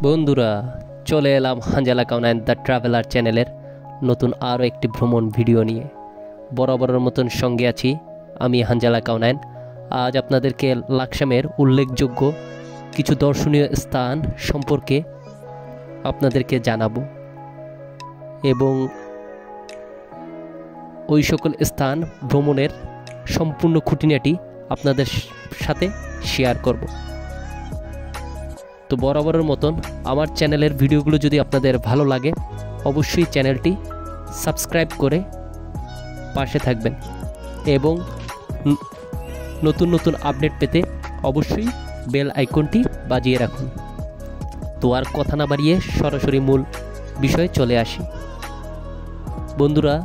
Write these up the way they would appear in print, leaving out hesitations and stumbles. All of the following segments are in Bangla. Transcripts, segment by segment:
বন্ধুরা, চলে এলাম হানজালা কাউনাইন দ্য ট্রাভেলার চ্যানেলের নতুন আরও একটি ভ্রমণ ভিডিও নিয়ে। বরাবরের মতন সঙ্গে আছি আমি হানজালা কাউনাইন। আজ আপনাদেরকে লাকসামের উল্লেখযোগ্য কিছু দর্শনীয় স্থান সম্পর্কে আপনাদেরকে জানাবো এবং ওই সকল স্থান ভ্রমণের সম্পূর্ণ খুঁটিনাটি আপনাদের সাথে শেয়ার করব। তো বরাবরের মতন আমার চ্যানেলের ভিডিওগুলো যদি আপনাদের ভালো লাগে অবশ্যই চ্যানেলটি সাবস্ক্রাইব করে পাশে থাকবেন এবং নতুন নতুন আপডেট পেতে অবশ্যই বেল আইকনটি বাজিয়ে রাখুন। তো আর কথা না বাড়িয়ে সরাসরি মূল বিষয়ে চলে আসি। বন্ধুরা,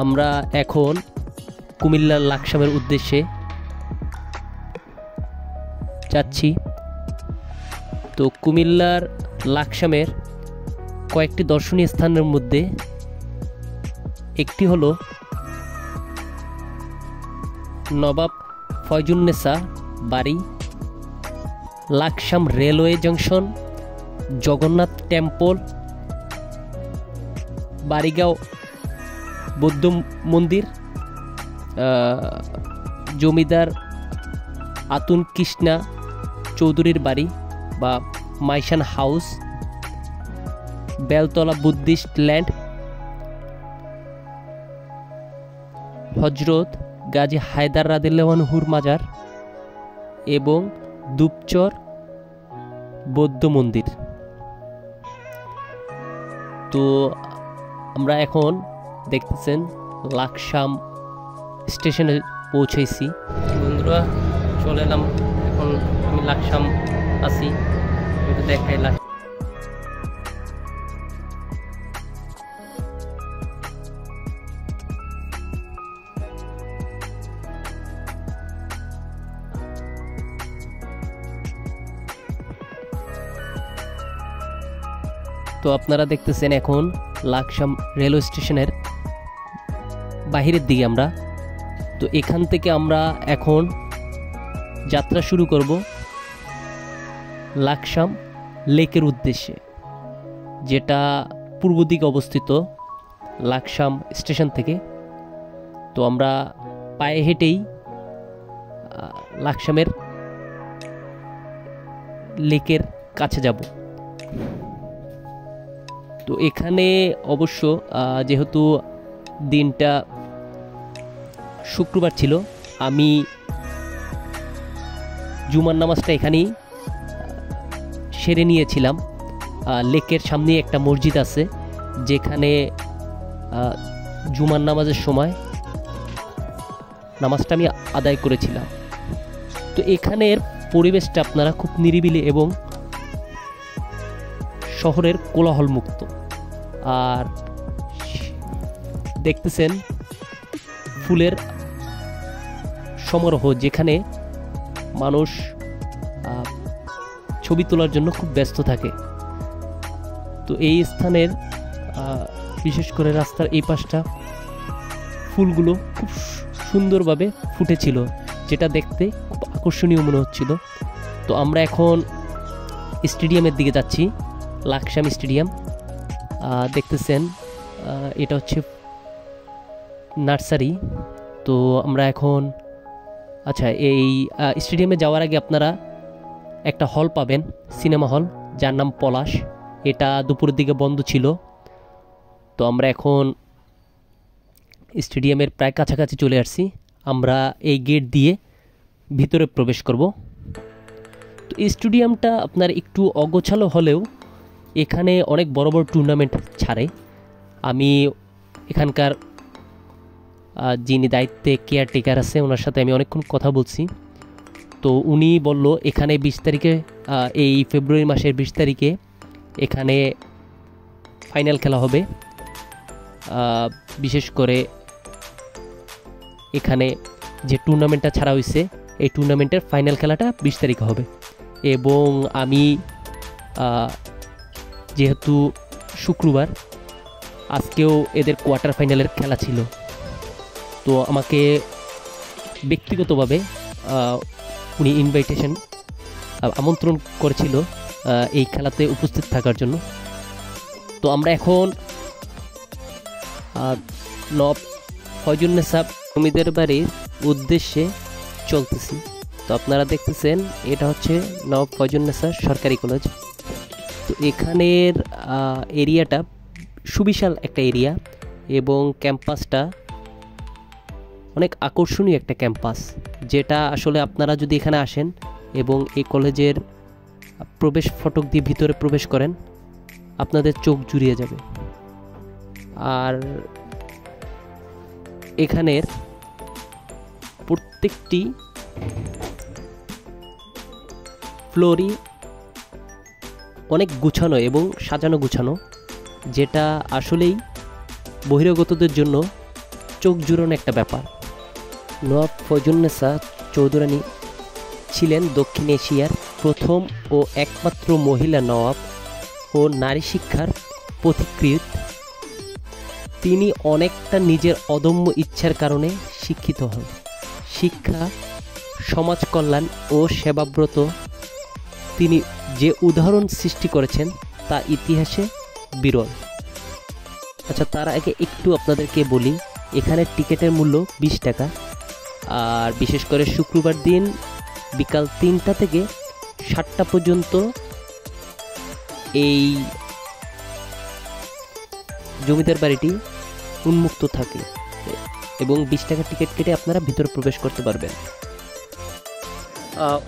আমরা এখন কুমিল্লার লাকসামের উদ্দেশ্যে যাচ্ছি। তো কুমিল্লার লাকসামের কয়েকটি দর্শনীয় স্থানের মধ্যে একটি হলো নবাব ফয়জুন্নেসা বাড়ি, Laksam railway junction, Jagannath temple, Barigaon বৌদ্ধ মন্দির, জমিদার আতুন কৃষ্ণা চৌধুরীর বাড়ি বা Maishan house, Beltala Buddhist land, হজরত গাজী হায়দার রাদিয়াল্লাহু আনহুর মাজার এবং দুপচর বৌদ্ধ মন্দির। তো আমরা এখন দেখতেছেন লাকসাম স্টেশনে পৌঁছেছি। বন্ধুরা, চলে এলাম, এখন আমি লাকসাম আছি, একটু দেখাই। তো আপনারা দেখতেছেন এখন লাকসাম রেলওয়ে স্টেশনের বাহিরের দিকে আমরা। তো এখান থেকে আমরা এখন যাত্রা শুরু করব লাকসাম লেকের উদ্দেশ্যে, যেটা পূর্ব দিকে অবস্থিত লাকসাম স্টেশন থেকে। তো আমরা পায়ে হেঁটেই লাকসামের লেকের কাছে যাব। তো এখানে অবশ্য যেহেতু দিনটা শুক্রবার ছিল, আমি জুমার নামাজটা এখানেই সেরে নিয়েছিলাম। লেকের সামনে একটা মসজিদ আছে, যেখানে জুমার নামাজের সময় নামাজটা আমি আদায় করেছিলাম। তো এখানের পরিবেশটা আপনারা খুব নিরিবিলি এবং শহরের কোলাহল মুক্ত। আর দেখতেছেন ফুলের সমারোহ, যেখানে মানুষ ছবি তোলার জন্য খুব ব্যস্ত থাকে। তো এই স্থানের বিশেষ করে রাস্তার এই পাশটা ফুলগুলো খুব সুন্দরভাবে ফুটেছিল, যেটা দেখতে খুব আকর্ষণীয় মনে হচ্ছিল। তো আমরা এখন স্টেডিয়ামের দিকে যাচ্ছি, লাকসাম স্টেডিয়াম। দেখতেছেন এটা হচ্ছে নার্সারি। তো আমরা এখন এই স্টেডিয়ামে যাওয়ার আগে আপনারা একটা হল পাবেন, সিনেমা হল, যার নাম পলাশ। এটা দুপুরের দিকে বন্ধ ছিল। তো আমরা এখন স্টেডিয়ামের প্রায় কাছাকাছি চলে আসছি। আমরা এই গেট দিয়ে ভিতরে প্রবেশ করব। তো এই স্টেডিয়ামটা আপনার একটু অগোছালো হলেও এখানে অনেক বড় বড় টুর্নামেন্ট ছাড়ে। আমি এখানকার যিনি দায়িত্বে কেয়ারটেকার আছে, ওনার সাথে আমি অনেকক্ষণ কথা বলছি। তো উনি বলল এখানে 20 তারিখে, এই ফেব্রুয়ারি মাসের 20 তারিখে এখানে ফাইনাল খেলা হবে। বিশেষ করে এখানে যে টুর্নামেন্টটা ছাড়া হয়েছে, এই টুর্নামেন্টের ফাইনাল খেলাটা 20 তারিখে হবে। এবং আমি যেহেতু শুক্রবার, আজকেও এদের কোয়ার্টার ফাইনালের খেলা ছিল, তো আমাকে ব্যক্তিগতভাবে উনি আমন্ত্রণ করেছিল এই খেলাতে উপস্থিত থাকার জন্য। তো আমরা এখন নবাব ফয়জুন্নেসা জমিদার বাড়ির উদ্দেশ্যে চলতেছি। তো আপনারা দেখতেছেন এটা হচ্ছে নবাব ফয়জুন্নেসা সরকারি কলেজ। তো এখানের এরিয়াটা সুবিশাল একটা এরিয়া এবং ক্যাম্পাসটা অনেক আকর্ষণীয় একটা ক্যাম্পাস, যেটা আসলে আপনারা যদি এখানে আসেন এবং এই কলেজের প্রবেশ ফটক দিয়ে ভিতরে প্রবেশ করেন, আপনাদের চোখ জুড়িয়ে যাবে। আর এখানের প্রত্যেকটি ফ্লোরই অনেক গুছানো এবং সাজানো গুছানো, যেটা আসলেই বহিরাগতদের জন্য চোখ জুড়ানো একটা ব্যাপার। নবাব ফয়জুন্নেসা চৌধুরানী ছিলেন দক্ষিণ এশিয়ার প্রথম ও একমাত্র মহিলা নবাব ও নারী শিক্ষার পথিকৃৎ। তিনি অনেকটা নিজের অদম্য ইচ্ছার কারণে শিক্ষিত হন। শিক্ষা, সমাজ কল্যাণ ও সেবাব্রত তিনি যে উদাহরণ সৃষ্টি করেছেন তা ইতিহাসে বিরল। আচ্ছা, তার আগে একটু আপনাদেরকে বলি, এখানে টিকিটের মূল্য 20 টাকা। আর বিশেষ করে শুক্রবার দিন বিকাল 3টা থেকে 7টা পর্যন্ত এই জমিদার বাড়িটি উন্মুক্ত থাকে এবং 20 টাকা টিকিট কেটে আপনারা ভিতরে প্রবেশ করতে পারবেন।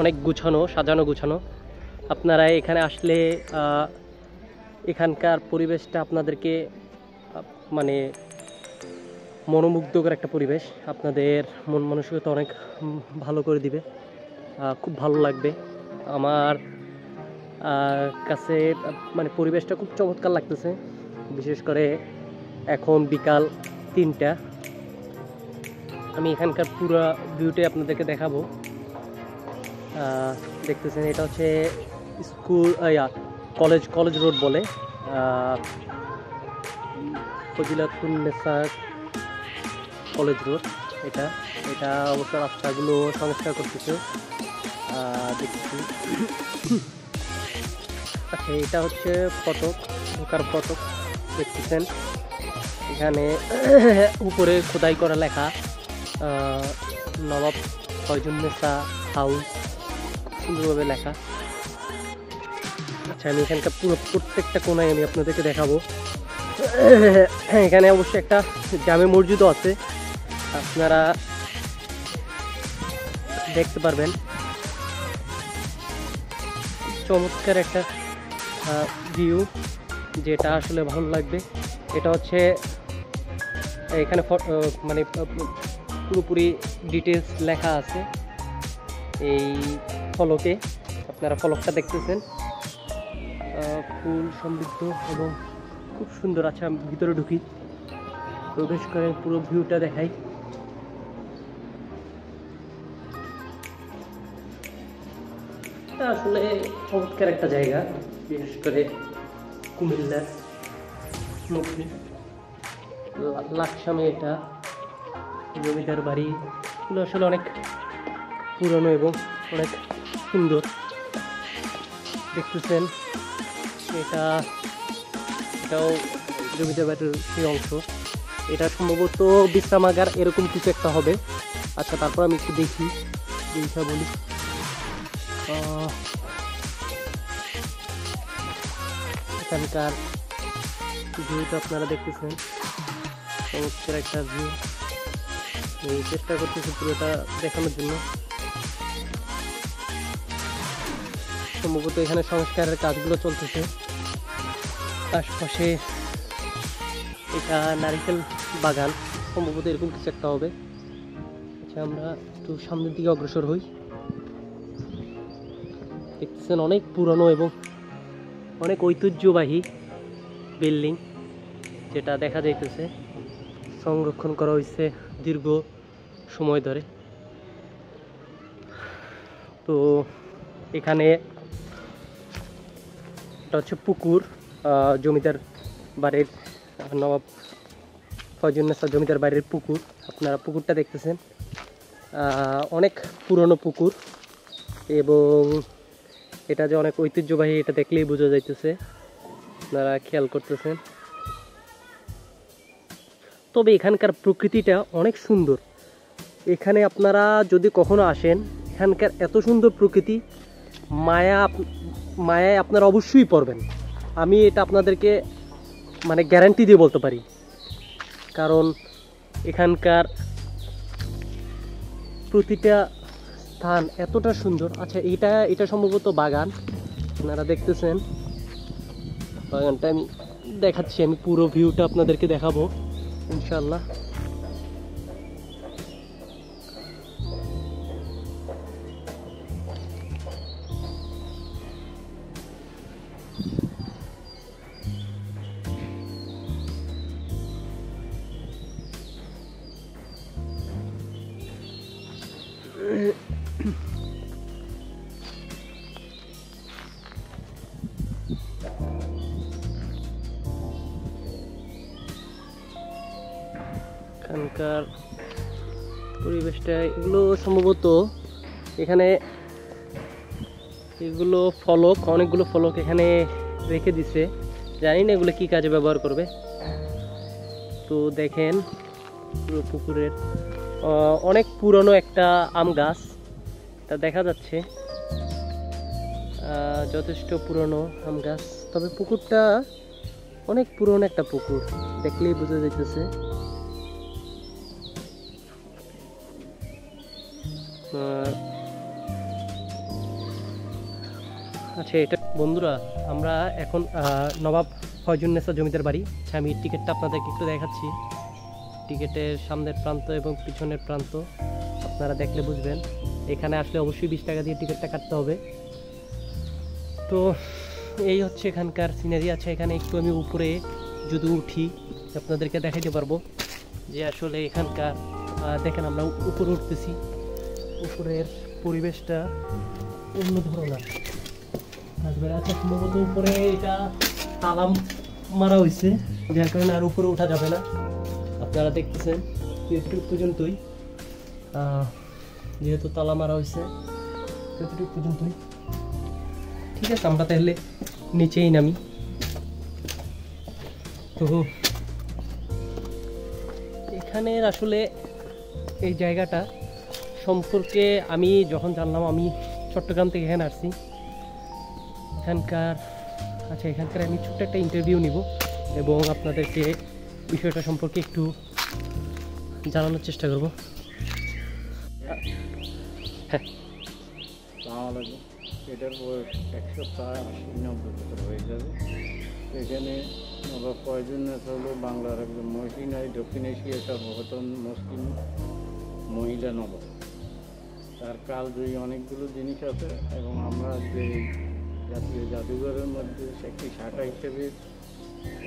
অনেক গুছানো, সাজানো গুছানো। আপনারা এখানে আসলে এখানকার পরিবেশটা আপনাদেরকে মানে মনোমুগ্ধকর একটা পরিবেশ, আপনাদের মন মানসিকতা অনেক ভালো করে দিবে, খুব ভালো লাগবে। আমার কাছে মানে পরিবেশটা খুব চমৎকার লাগতেছে। বিশেষ করে এখন বিকাল 3টা, আমি এখানকার পুরো ভিউটাই আপনাদেরকে দেখাবো। দেখতেছেন এটা হচ্ছে স্কুল কলেজ রোড বলে, ফজিলাতুন্নেসা কলেজ রোড। এটা অবশ্য রাস্তাগুলো সংস্কার করতেছে দেখতেছি। আচ্ছা, এটা হচ্ছে ফটক, ঢোকার ফটক দেখতেছেন। এখানে উপরে খোদাই করা লেখা নবাব ফয়জুন্নেসা হাউস, সুন্দরভাবে লেখা। আচ্ছা, আমি এখানকার প্রত্যেকটা কোনায় আমি আপনাদেরকে দেখাবো। এখানে অবশ্যই একটা জামে মসজিদও আছে, আপনারা দেখতে পারবেন। চমৎকার একটা ভিউ, যেটা আসলে ভালো লাগবে। এটা হচ্ছে এখানে মানে পুরোপুরি ডিটেলস লেখা আছে এই ফলকে। আপনারা ফলকটা দেখতেছেন, ফুল সমৃদ্ধ এবং খুব সুন্দর। আচ্ছা, ভিতরে ঢুকি, প্রবেশ করে পুরো ভিউটা দেখাই। আসলে চমৎকার একটা জায়গা, বিশেষ করে কুমিল্লার মধ্যে লাকসামে এটা জমিদার বাড়ি আসলে অনেক পুরনো এবং অনেক সুন্দর। দেখতেছেন এটাও জমিদার বাড়ির সেই অংশ। এটা সম্ভবত বিশ্রামাগার এরকম কিছু একটা হবে। আচ্ছা, তারপর আমি একটু দেখি, বলি। এখানকার ভিউটা আপনারা দেখতেছেন, চমৎকার একটা ভিউ। আমি চেষ্টা করতেছি পুরোটা দেখানোর জন্য। সম্ভবত এখানে সংস্কারের কাজগুলো চলতেছে। আশপাশে এটা নারিকেল বাগান, সম্ভবত এরকম কিছু একটা হবে। আচ্ছা, আমরা একটু সামনের দিকে অগ্রসর হই। দেখতেছেন অনেক পুরনো এবং অনেক ঐতিহ্যবাহী বিল্ডিং, যেটা দেখা যাইতেছে সংরক্ষণ করা হয়েছে দীর্ঘ সময় ধরে। তো এখানে এটা হচ্ছে পুকুর, জমিদার বাড়ির নবাব ফয়জুন্নেসা জমিদার বাড়ির পুকুর। আপনারা পুকুরটা দেখতেছেন, অনেক পুরনো পুকুর এবং এটা যে অনেক ঐতিহ্যবাহী এটা দেখলেই বোঝা যাইতেছে, আপনারা খেয়াল করতেছেন। তবে এখানকার প্রকৃতিটা অনেক সুন্দর। এখানে আপনারা যদি কখনো আসেন, এখানকার এত সুন্দর প্রকৃতি, মায়ায় আপনারা অবশ্যই পড়বেন। আমি এটা আপনাদেরকে মানে গ্যারান্টি দিয়ে বলতে পারি, কারণ এখানকার প্রতিটা স্থান এতটা সুন্দর। আচ্ছা, এটা সম্ভবত বাগান, আপনারা দেখতেছেন বাগানটা। আমি দেখাচ্ছি, আমি পুরো ভিউটা আপনাদেরকে দেখাবো ইনশাল্লাহ। এখানকার পরিবেশটা, এগুলো সম্ভবত এখানে এগুলো ফলক, অনেকগুলো ফলক এখানে রেখে দিছে, জানি না এগুলো কি কাজে ব্যবহার করবে। তো দেখেন পুরো পুকুরের অনেক পুরনো একটা আম গাছ তা দেখা যাচ্ছে, যথেষ্ট পুরনো আম গাছ। তবে পুকুরটা অনেক পুরনো একটা পুকুর, দেখলেই বোঝা যাইতেছে। আচ্ছা, এটা বন্ধুরা, আমরা এখন নবাব ফয়জুন্নেসা জমিদার বাড়ি। আমি টিকিটটা আপনাদেরকে একটু দেখাচ্ছি। টিকিটের সামনের প্রান্ত এবং পিছনের প্রান্ত আপনারা দেখলে বুঝবেন। এখানে আসলে অবশ্যই 20 টাকা দিয়ে টিকিটটা কাটতে হবে। তো এই হচ্ছে এখানকার সিনারি। আছে এখানে একটু আমি উপরে যদি উঠি আপনাদেরকে দেখাইতে পারবো যে আসলে এখানকার, দেখেন আমরা উপরে উঠতেছি, উপরের পরিবেশটা অন্য ধরনের। আচ্ছা, সম্ভবত উপরে এটা তালা মারা হয়েছে, যার কারণে আর উপরে ওঠা যাবে না। আপনারা দেখতেছেন এতটুকু পর্যন্তই, যেহেতু তালা মারা হয়েছে এতটুকু পর্যন্তই। ঠিক আছে, আমরা তাহলে নিচেই নামি। তো এখানের আসলে এই জায়গাটা সম্পর্কে আমি যখন জানলাম, আমি চট্টগ্রাম থেকে এখানে আসছি। এখানকার আমি ছোট্ট একটা ইন্টারভিউ নিব এবং আপনাদেরকে বিষয়টা সম্পর্কে একটু জানানোর চেষ্টা করব। হ্যাঁ, এটার বয়স 180-90 বছর হয়ে যাবে। এখানে নবাব ফয়জুন্নেসা হলো বাংলার একজন মহিষী নারী, দক্ষিণ এশিয়ার সর্বপ্রথম মুসলিম মহিলা নবাব। তার কালজয়ী অনেকগুলো জিনিস আছে এবং আমরা যে জাতীয় জাদুঘরের মধ্যে একটি শাখা হিসেবে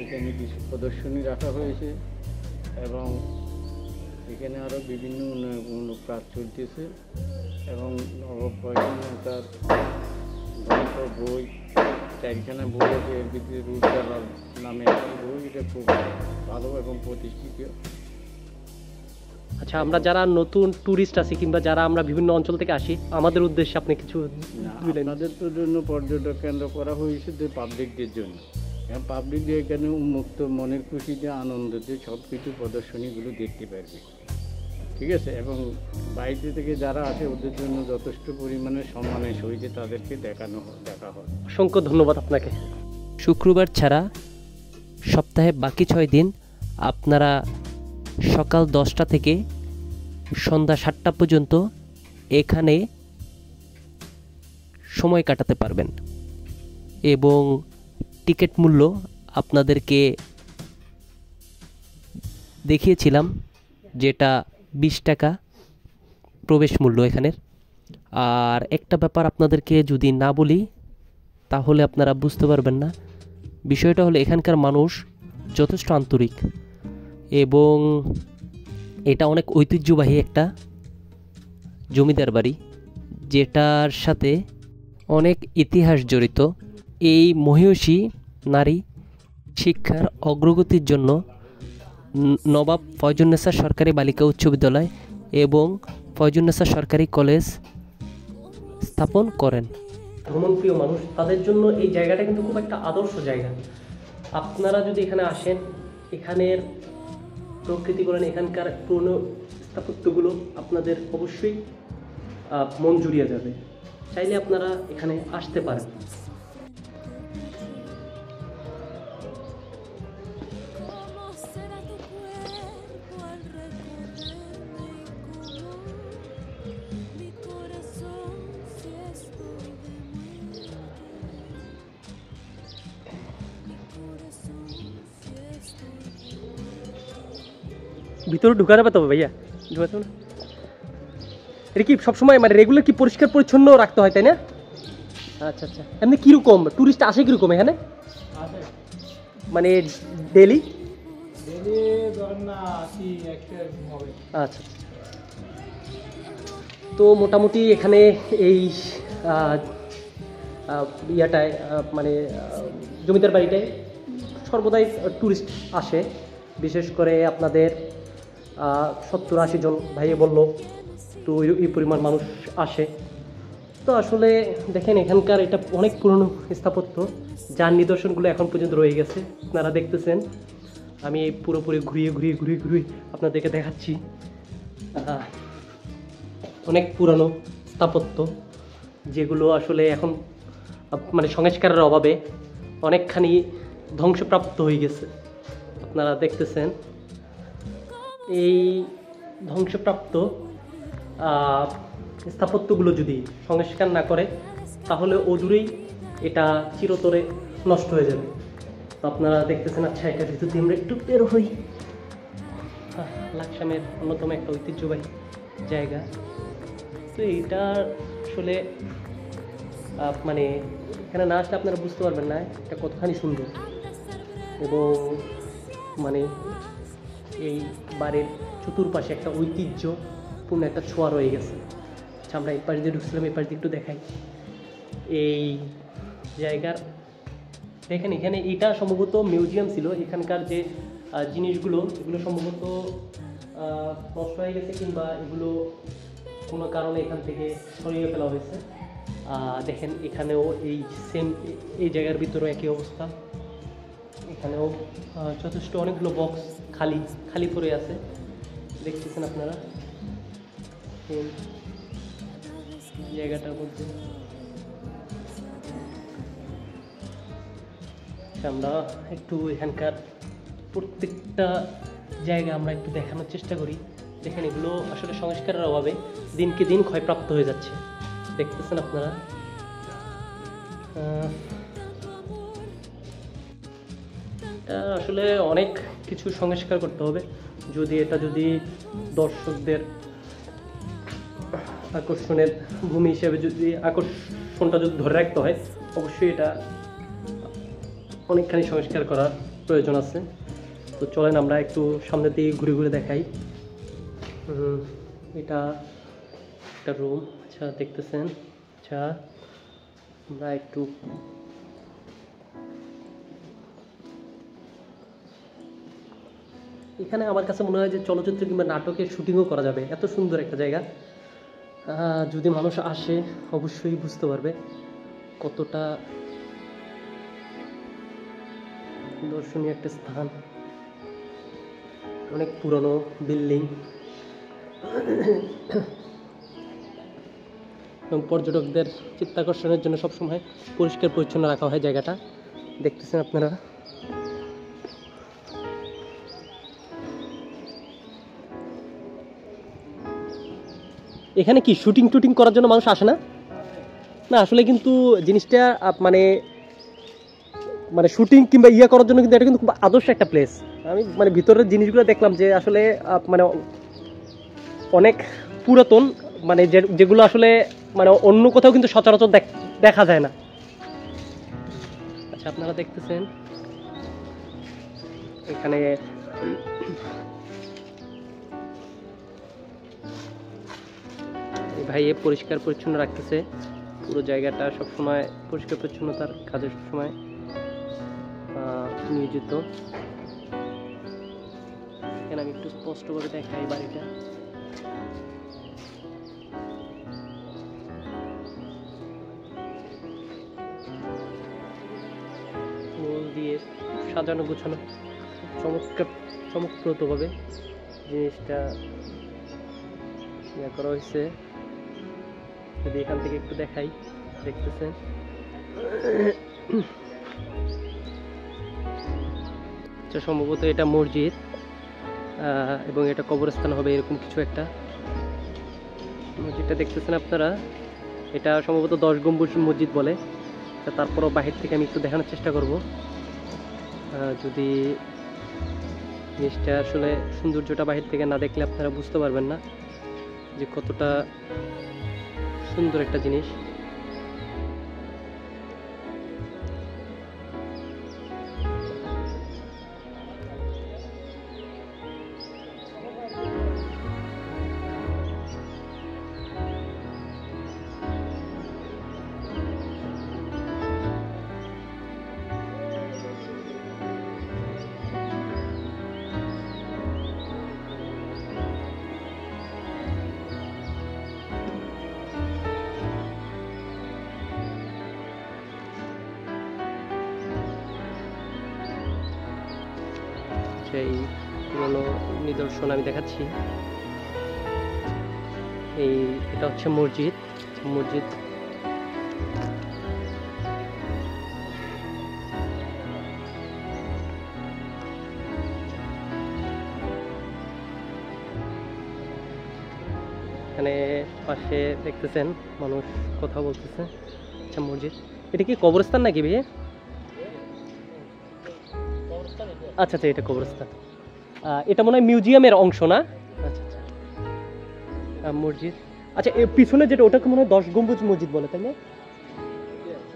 এখানে কিছু প্রদর্শনী রাখা হয়েছে এবং এখানে আরও বিভিন্ন উন্নয়নমূলক কাজ চলতেছে এবং নবাব ফয়জুন্নেসার গল্প বই, 4খানা বই আছে। এর ভিতরে রুটজালাল নামে একটি বই, এটা খুব ভালো এবং প্রতিষ্ঠিত। আচ্ছা, আমরা যারা নতুন ট্যুরিস্ট আছি কিংবা যারা আমরা বিভিন্ন অঞ্চল থেকে আসি, আমাদের উদ্দেশ্যে আপনি কিছু আপনাদের তো জন্য পর্যটক কেন্দ্র করা হয়েছে পাবলিকদের জন্য। এবং পাবলিকদের এখানে উন্মুক্ত মনের খুশিতে আনন্দতে সব কিছু প্রদর্শনীগুলো দেখতে পারবে। ঠিক আছে, এবং বাইরে থেকে যারা আসে ওদের জন্য যথেষ্ট পরিমাণে সম্মানের সহিত তাদেরকে দেখা হয়। অসংখ্য ধন্যবাদ আপনাকে। শুক্রবার ছাড়া সপ্তাহে বাকি 6 দিন আপনারা সকাল 10টা থেকে সন্ধ্যা 7টা পর্যন্ত এখানে সময় কাটাতে পারবেন এবং টিকিট মূল্য আপনাদেরকে দেখিয়েছিলাম, যেটা 20 টাকা প্রবেশ মূল্য এখানের। আর একটা ব্যাপার আপনাদেরকে যদি না বলি তাহলে আপনারা বুঝতে পারবেন না। বিষয়টা হলো এখানকার মানুষ যথেষ্ট আন্তরিক এবং এটা অনেক ঐতিহ্যবাহী একটা জমিদার বাড়ি, যেটার সাথে অনেক ইতিহাস জড়িত। এই মহিষী নারী শিক্ষার অগ্রগতির জন্য নবাব ফয়জুন্নেসা সরকারি বালিকা উচ্চ বিদ্যালয় এবং ফয়জুন্নেসা সরকারি কলেজ স্থাপন করেন। ভ্রমণপ্রিয় মানুষ তাদের জন্য এই জায়গাটা কিন্তু খুব একটা আদর্শ জায়গা। আপনারা যদি এখানে আসেন, এখানের প্রকৃতি বলেন, এখানকার পুরনো স্থাপত্যগুলো আপনাদের অবশ্যই মন জুড়িয়ে যাবে। চাইলে আপনারা এখানে আসতে পারেন। ভিতরে ঢুকা যাবে তবে ভাইয়া? ঢুকাতে না? এটা কি সবসময় মানে রেগুলার কি পরিষ্কার পরিচ্ছন্ন রাখতে হয়, তাই না? আচ্ছা আচ্ছা। এমনি কীরকম ট্যুরিস্ট আসে কীরকম এখানে, মানে ডেলি? আচ্ছা। তো মোটামুটি এখানে এই ইয়াটায় মানে জমিদার বাড়িটায় সর্বদাই ট্যুরিস্ট আসে। বিশেষ করে আপনাদের 70-80 জন ভাইয়ে বলল, তো এই পরিমাণ মানুষ আসে। তো আসলে দেখেন এখানকার এটা অনেক পুরনো স্থাপত্য, যার নিদর্শনগুলো এখন পর্যন্ত রয়ে গেছে। আপনারা দেখতেছেন, আমি এই পুরোপুরি ঘুরিয়ে আপনাদেরকে দেখাচ্ছি। অনেক পুরনো স্থাপত্য, যেগুলো আসলে এখন মানে সংস্কারের অভাবে অনেকখানি ধ্বংসপ্রাপ্ত হয়ে গেছে। আপনারা দেখতেছেন এই ধ্বংসপ্রাপ্ত স্থাপত্যগুলো যদি সংস্কার না করে তাহলে অদূরেই এটা চিরতরে নষ্ট হয়ে যাবে। তো আপনারা দেখতেছেন। আচ্ছা, এটার ভিতর দিয়ে আমরা একটু বের হই। লাকসামের অন্যতম একটা ঐতিহ্যবাহী জায়গা। তো এইটা আসলে মানে এখানে না আসলে আপনারা বুঝতে পারবেন না এটা কতখানি সুন্দর। এবং মানে এই বাড়ির চতুর্পাশে একটা ঐতিহ্যপূর্ণ একটা ছোঁয়া রয়ে গেছে। আচ্ছা, আমরা এই পাশ দিয়ে ঢুকছিলাম, এই পাশ দিয়ে একটু দেখাই এই জায়গার। দেখেন এখানে এটা সম্ভবত মিউজিয়াম ছিল। এখানকার যে জিনিসগুলো এগুলো সম্ভবত নষ্ট হয়ে গেছে, কিংবা এগুলো কোনো কারণে এখান থেকে সরিয়ে ফেলা হয়েছে। দেখেন এখানেও এই সেম, এই জায়গার ভিতরেও একই অবস্থা। এখানেও যথেষ্ট অনেকগুলো বক্স খালি পড়ে আছে, দেখতেছেন আপনারা জায়গাটার মধ্যে। আমরা একটু এখানকার প্রত্যেকটা জায়গা আমরা একটু দেখানোর চেষ্টা করি। দেখেন এগুলো আসলে সংস্কারের অভাবে দিনকে দিন ক্ষয়প্রাপ্ত হয়ে যাচ্ছে, দেখতেছেন আপনারা। আসলে অনেক কিছু সংস্কার করতে হবে যদি দর্শকদের আকর্ষণের ভূমি হিসেবে আকর্ষণটা যদি ধরে রাখতে হয়, অবশ্যই এটা অনেকখানি সংস্কার করার প্রয়োজন আছে। তো চলেন আমরা একটু সামনের দিকে ঘুরে দেখাই। এটা একটা রুম। আচ্ছা, দেখতেছেন। আচ্ছা, আমরা একটু এখানে আমার কাছে মনে হয় যে চলচ্চিত্র কিংবা নাটকের শুটিংও করা যাবে, এত সুন্দর একটা জায়গা। যদি মানুষ আসে অবশ্যই বুঝতে পারবে কতটা দর্শনীয় একটা স্থান। অনেক পুরনো বিল্ডিং এবং পর্যটকদের চিত্তাকর্ষণের জন্য সবসময় পরিষ্কার পরিচ্ছন্ন রাখা হয় জায়গাটা, দেখতেছেন আপনারা। এখানে কি শুটিং করার জন্য মানুষ আসে না? না, আসলে কিন্তু জিনিসটা মানে শুটিং কিংবা করার জন্য কিন্তু এটা কিন্তু খুব আদর্শ একটা প্লেস। আমি মানে ভিতরের জিনিসগুলো দেখলাম যে আসলে মানে অনেক পুরাতন, মানে যেগুলো আসলে মানে অন্য কোথাও কিন্তু সচরাচর দেখা যায় না। আচ্ছা, আপনারা দেখতেছেন এখানে ভাই পরিষ্কার পরিচ্ছন্ন রাখতেছে পুরো জায়গাটা, সবসময় পরিষ্কার পরিচ্ছন্নতার কাজে সবসময় নিয়োজিত। এখানে আমি একটু স্পষ্টভাবে দেখাই বাড়িটা। দিয়ে সাজানো গোছানো চমকপ্রদভাবে জিনিসটা ইয়ে করা হয়েছে। যদি এখান থেকে একটু দেখাই, দেখতেছেন সম্ভবত এটা মসজিদ এবং এটা কবরস্থান হবে, এরকম কিছু একটা। মসজিদটা দেখতেছেন আপনারা, এটা সম্ভবত 10 গম্বুজ মসজিদ বলে। তারপরও বাহির থেকে আমি একটু দেখানোর চেষ্টা করব, যদি জিনিসটা আসলে সৌন্দর্যটা বাহির থেকে না দেখলে আপনারা বুঝতে পারবেন না যে কতটা সুন্দর একটা জিনিস। সেই পুরনো নিদর্শন আমি দেখাচ্ছি। এটা হচ্ছে মসজিদ। এখানে পাশে দেখতেছেন মানুষ কথা বলতেছে। আচ্ছা, মসজিদ এটা কি কবরস্থান নাকি ভাই? আচ্ছা আচ্ছা, এটা কবরস্থান। এটা মনে হয় মিউজিয়ামের অংশ না? আচ্ছা আচ্ছা, মসজিদ। আচ্ছা, এর পিছনে যেটা, ওটাকে মনে হয় 10 গম্বুজ মসজিদ বলে, তাই না?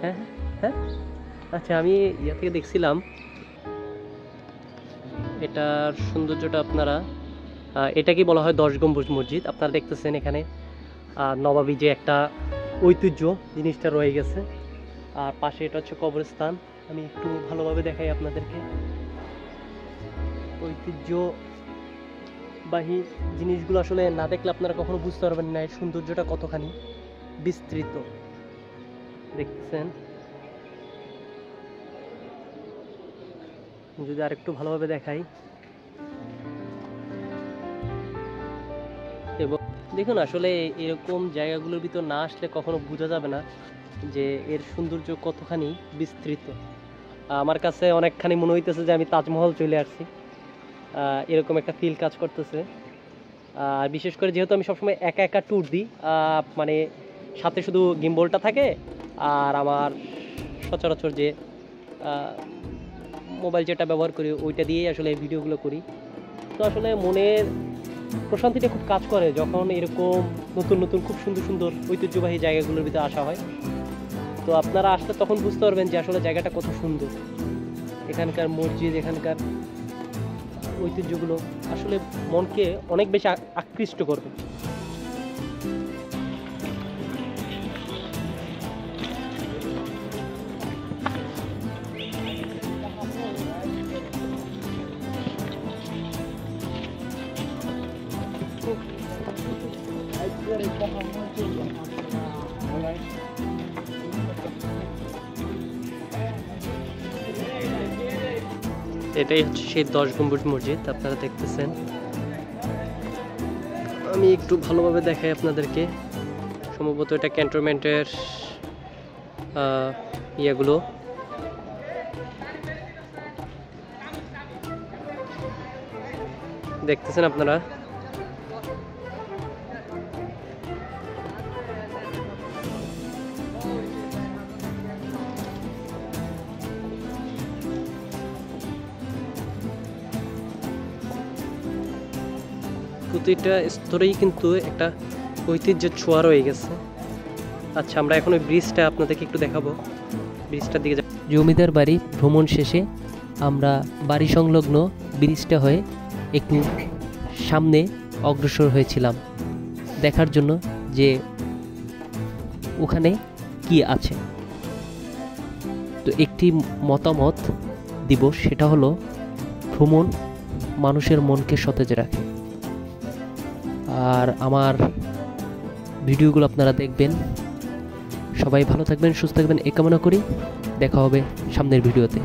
হ্যাঁ হ্যাঁ। আচ্ছা, আমি ইয়া থেকে দেখছিলাম এটার সৌন্দর্যটা আপনারা, এটাকে বলা হয় 10 গম্বুজ মসজিদ। আপনারা দেখতেছেন এখানে নবাবী যে একটা ঐতিহ্য জিনিসটা রয়ে গেছে। আর পাশে এটা হচ্ছে কবরস্থান। আমি একটু ভালোভাবে দেখাই আপনাদেরকে। ঐতিহ্যবাহী জিনিসগুলো আসলে না দেখলে আপনারা কখনো বুঝতে পারবেন না এর সৌন্দর্যটা কতখানি বিস্তৃত। দেখতেছেন, যদি আরেকটু ভালোভাবে দেখাই, এবং দেখুন আসলে এরকম জায়গাগুলোর ভিতর না আসলে কখনো বোঝা যাবে না যে এর সৌন্দর্য কতখানি বিস্তৃত। আমার কাছে অনেকখানি মনে হইতেছে যে আমি তাজমহল চলে আসছি, এরকম একটা ফিল কাজ করতেছে। আর বিশেষ করে যেহেতু আমি সবসময় একা একা ট্যুর দিই, মানে সাথে শুধু গিম্বলটা থাকে আর আমার সচরাচর যে মোবাইল যেটা ব্যবহার করি ওইটা দিয়েই আসলে এই ভিডিওগুলো করি। তো আসলে মনের প্রশান্তিটা খুব কাজ করে যখন এরকম নতুন নতুন খুব সুন্দর সুন্দর ঐতিহ্যবাহী জায়গাগুলোর ভিতরে আসা হয়। তো আপনারা আসলে তখন বুঝতে পারবেন যে আসলে জায়গাটা কত সুন্দর। এখানকার মসজিদ, এখানকার ঐতিহ্যগুলো আসলে মনকে অনেক বেশি আকৃষ্ট করবে। এটাই হচ্ছে সেই 10 গম্বুজ মসজিদ আপনারা দেখতেছেন। আমি একটু ভালোভাবে দেখাই আপনাদেরকে। সম্ভবত এটা ক্যান্টনমেন্টের ইয়েগুলো। দেখতেছেন আপনারা। প্রতিটা স্তরেই কিন্তু একটা ঐতিহ্যের ছোঁয়া রয়ে গেছে। আচ্ছা, আমরা এখন ওই ব্রিজটা আপনাদেরকে একটু দেখাবো। ব্রিজটার দিকে জমিদার বাড়ি ভ্রমণ শেষে আমরা বাড়ি সংলগ্ন ব্রিজটা হয়ে একটু সামনে অগ্রসর হয়েছিলাম দেখার জন্য যে ওখানে কি আছে। তো একটি মতামত দিব, সেটা হলো ভ্রমণ মানুষের মনকে সতেজ রাখে। আর আমার ভিডিওগুলো আপনারা দেখবেন। সবাই ভালো থাকবেন, সুস্থ থাকবেন এই কামনা করি। দেখা হবে সামনের ভিডিওতে।